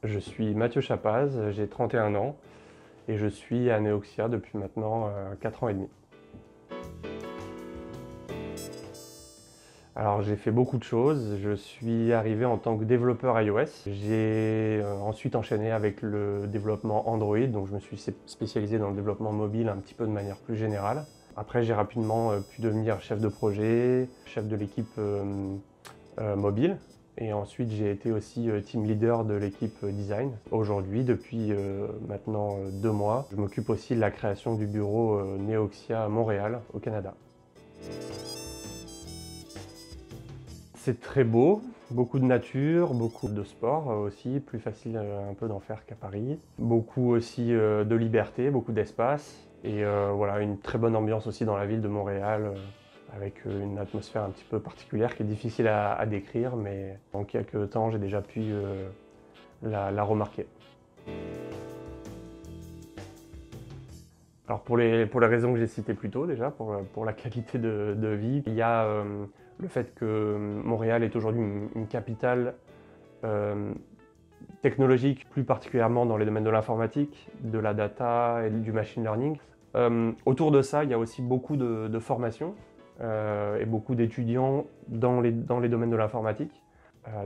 Je suis Mathieu Chapaz, j'ai 31 ans et je suis à Neoxia depuis maintenant 4 ans et demi. Alors j'ai fait beaucoup de choses. Je suis arrivé en tant que développeur iOS. J'ai ensuite enchaîné avec le développement Android, donc je me suis spécialisé dans le développement mobile un petit peu de manière plus générale. Après j'ai rapidement pu devenir chef de projet, chef de l'équipe mobile. Et ensuite, j'ai été aussi team leader de l'équipe design. Aujourd'hui, depuis maintenant 2 mois, je m'occupe aussi de la création du bureau Neoxia à Montréal, au Canada. C'est très beau, beaucoup de nature, beaucoup de sport aussi, plus facile un peu d'en faire qu'à Paris. Beaucoup aussi de liberté, beaucoup d'espace et voilà, une très bonne ambiance aussi dans la ville de Montréal avec une atmosphère un petit peu particulière qui est difficile à décrire, mais en quelques temps j'ai déjà pu la remarquer. Alors pour les raisons que j'ai citées plus tôt déjà, pour la qualité de vie, il y a le fait que Montréal est aujourd'hui une capitale euh, technologique, plus particulièrement dans les domaines de l'informatique, de la data et du machine learning. Autour de ça, il y a aussi beaucoup de formations et beaucoup d'étudiants dans les domaines de l'informatique.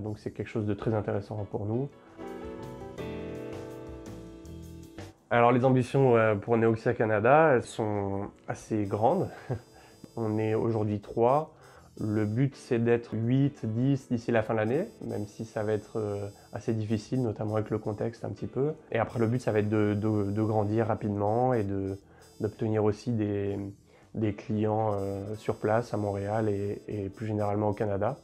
Donc c'est quelque chose de très intéressant pour nous. Alors les ambitions pour Neoxia Canada, elles sont assez grandes. On est aujourd'hui 3. Le but c'est d'être 8, 10 d'ici la fin de l'année, même si ça va être assez difficile, notamment avec le contexte un petit peu. Et après le but ça va être de grandir rapidement et d'obtenir aussi des clients sur place à Montréal et plus généralement au Canada.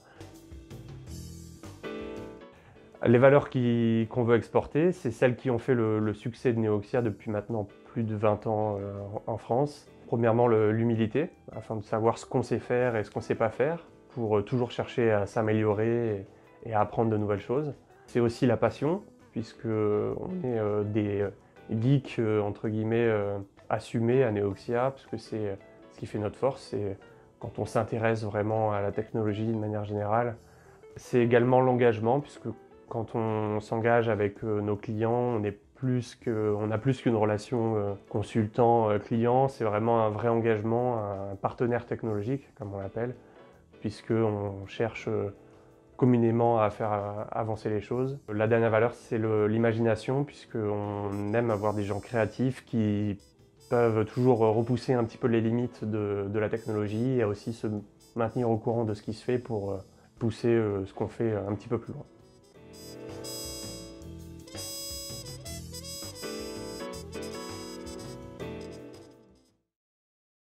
Les valeurs qu'on veut exporter, c'est celles qui ont fait le succès de Neoxia depuis maintenant plus de 20 ans en France. Premièrement, l'humilité, afin de savoir ce qu'on sait faire et ce qu'on ne sait pas faire, pour toujours chercher à s'améliorer et à apprendre de nouvelles choses. C'est aussi la passion, puisque on est des geeks, entre guillemets, assumés à Neoxia, parce que c'est ce qui fait notre force, c'est quand on s'intéresse vraiment à la technologie de manière générale. C'est également l'engagement, puisque quand on s'engage avec nos clients, on a plus qu'une relation consultant-client, c'est vraiment un vrai engagement, un partenaire technologique, comme on l'appelle, puisqu'on cherche communément à faire avancer les choses. La dernière valeur, c'est l'imagination, puisqu'on aime avoir des gens créatifs qui peuvent toujours repousser un petit peu les limites de la technologie et aussi se maintenir au courant de ce qui se fait pour pousser ce qu'on fait un petit peu plus loin.